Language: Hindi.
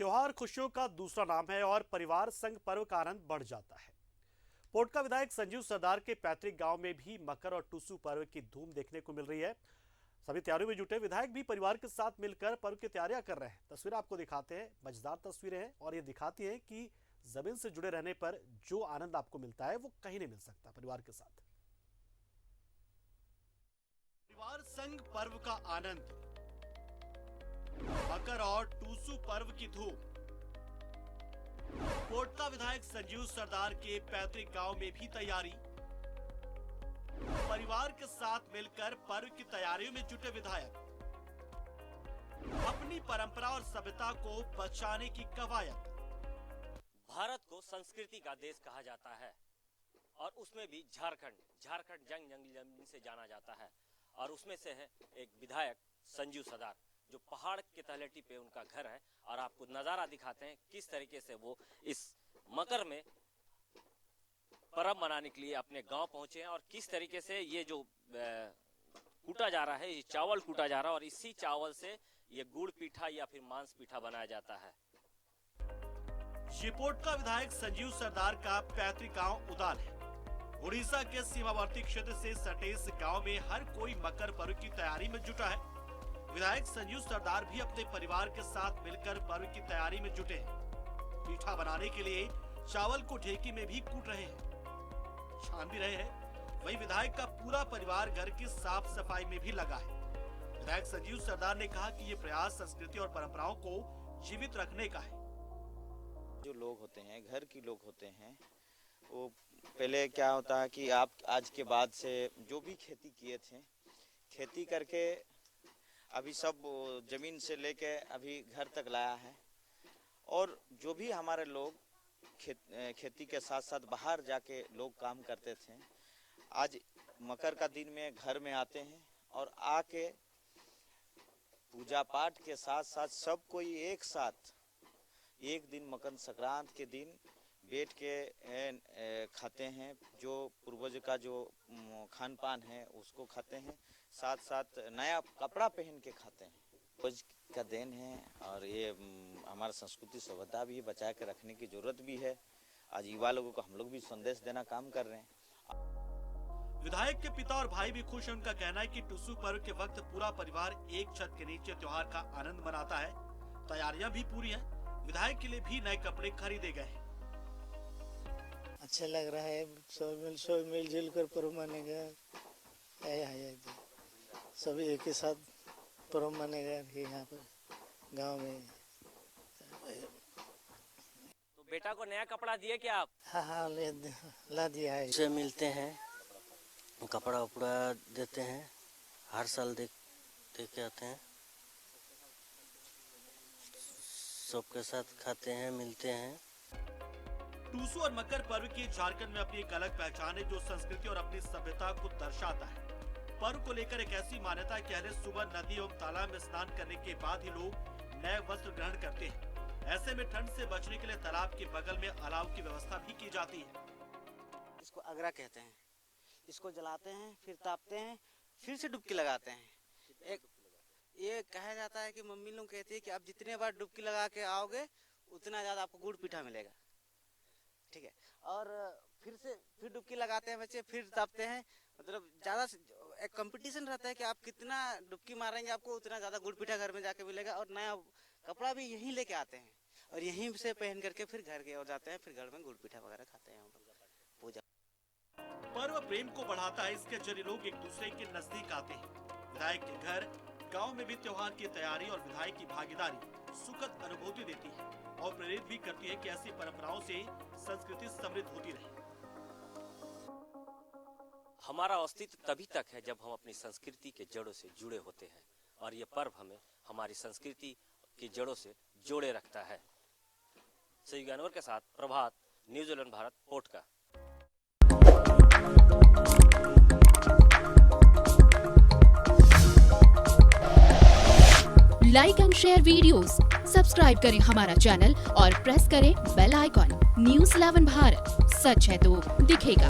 त्योहार खुशियों का दूसरा नाम है और परिवार संग पर्व का आनंद बढ़ जाता है। पोटका विधायक संजीव सरदार के पैतृक गांव में भी मकर और टूसू पर्व की धूम देखने को मिल रही है। सभी तैयारियों में जुटे विधायक भी परिवार के साथ मिलकर पर्व की तैयारियां कर रहे हैं। तस्वीरें आपको दिखाते हैं, मजेदार तस्वीरें हैं और ये दिखाती हैं कि जमीन से जुड़े रहने पर जो आनंद आपको मिलता है वो कहीं नहीं मिल सकता। परिवार के साथ परिवार संग पर्व का आनंद, मकर और टूसू पर्व की धूम। पोटका विधायक संजीव सरदार के पैतृक गांव में भी तैयारी। परिवार के साथ मिलकर पर्व की तैयारियों में जुटे विधायक अपनी परंपरा और सभ्यता को बचाने की कवायद। भारत को संस्कृति का देश कहा जाता है और उसमें भी झारखंड जंग जमीन से जाना जाता है और उसमें से है एक विधायक संजीव सरदार, जो पहाड़ के तलहटी पे उनका घर है। और आपको नजारा दिखाते हैं किस तरीके से वो इस मकर में पर्व मनाने के लिए अपने गांव पहुंचे हैं और किस तरीके से ये जो कूटा जा रहा है, ये चावल कूटा जा रहा है और इसी चावल से ये गुड़ पीठा या फिर मांस पीठा बनाया जाता है। ये पोटका विधायक संजीव सरदार का पैतृक गांव उदाल है। उड़ीसा के सीमावर्ती क्षेत्र से सटे इस गांव में हर कोई मकर पर्व की तैयारी में जुटा है। विधायक संजीव सरदार भी अपने परिवार के साथ मिलकर पर्व की तैयारी में जुटे हैं। पीठा बनाने के लिए चावल को ढेकी में भी कूट रहे हैं, छान भी रहे हैं। वहीं विधायक का पूरा परिवार घर की साफ सफाई में भी लगा है। विधायक संजीव सरदार ने कहा कि ये प्रयास संस्कृति और परंपराओं को जीवित रखने का है। जो लोग होते हैं, घर के लोग होते हैं, वो पहले क्या होता है कि आप आज के बाद से जो भी खेती किए थे, खेती करके अभी सब जमीन से लेके अभी घर तक लाया है। और जो भी हमारे लोग खेती के साथ साथ बाहर जाके लोग काम करते थे, आज मकर का दिन में घर में आते हैं और आके पूजा पाठ के साथ साथ सब कोई एक साथ एक दिन मकर संक्रांति के दिन बैठ के खाते हैं। जो पूर्वज का जो खान पान है उसको खाते हैं, साथ साथ नया कपड़ा पहन के खाते हैं। पूर्वज का देन है और ये हमारा संस्कृति सभ्यता भी बचा के रखने की जरूरत भी है। आज युवा लोगों को हम लोग भी संदेश देना काम कर रहे हैं। विधायक के पिता और भाई भी खुश हैं। उनका कहना है कि टूसू पर्व के वक्त पूरा परिवार एक छत के नीचे त्योहार का आनंद मनाता है। तैयारियां भी पूरी हैं। विधायक के लिए भी नए कपड़े खरीदे गए हैं। अच्छा लग रहा है, सब मिलजुल कर पर्व मनेगा। सभी एक ही साथ पर्व मनेगा यहाँ पर गांव में। तो बेटा को नया कपड़ा दिए क्या आप? हाँ ला दिया है। से मिलते हैं, कपड़ा उपड़ा देते हैं, हर साल दे के आते हैं, सबके साथ खाते हैं, मिलते हैं। टूसू और मकर पर्व की झारखंड में अपनी एक अलग पहचान है जो संस्कृति और अपनी सभ्यता को दर्शाता है। पर्व को लेकर एक ऐसी मान्यता है कि अरे सुबह नदी एवं तालाब में स्नान करने के बाद ही लोग नए वस्त्र ग्रहण करते हैं। ऐसे में ठंड से बचने के लिए तालाब के बगल में अलाव की व्यवस्था भी की जाती है। इसको अगरा कहते हैं। इसको जलाते हैं, फिर तापते हैं, फिर से डुबकी लगाते हैं। एक ये कहा जाता है कि मम्मी लोग कहती है कि आप जितने बार डुबकी लगा के आओगे उतना ज्यादा आपको गुड़ पीठा मिलेगा। ठीक है। और फिर डुबकी लगाते हैं बच्चे, फिर तापते हैं। मतलब ज्यादा एक कंपटीशन रहता है कि आप कितना डुबकी मारेंगे आपको उतना ज्यादा गुड़ पीठा घर में जाके मिलेगा। और नया कपड़ा भी यहीं लेके आते हैं और यहीं से पहन करके फिर घर के और जाते हैं, फिर घर में गुड़ पीठा वगैरह खाते हैं हम लोग। पूजा पर्व प्रेम को बढ़ाता है। इसके जरिए लोग एक दूसरे के नजदीक आते हैं। विधायक के घर गांव में भी त्योहार की तैयारी और विधायक की भागीदारी सुखद अनुभूति देती है और प्रेरित भी करती है कि ऐसी परंपराओं से संस्कृति समृद्ध होती रहे। हमारा अस्तित्व तभी तक है जब हम अपनी संस्कृति के जड़ों से जुड़े होते हैं और ये पर्व हमें हमारी संस्कृति की जड़ों से जोड़े रखता है। सही जानवर के साथ Prabhat, New Zealand Bharat, Potka. Like and share videos, subscribe करें हमारा चैनल और प्रेस करें बेल आइकॉन। न्यूज़ 11 भारत, सच है तो दिखेगा।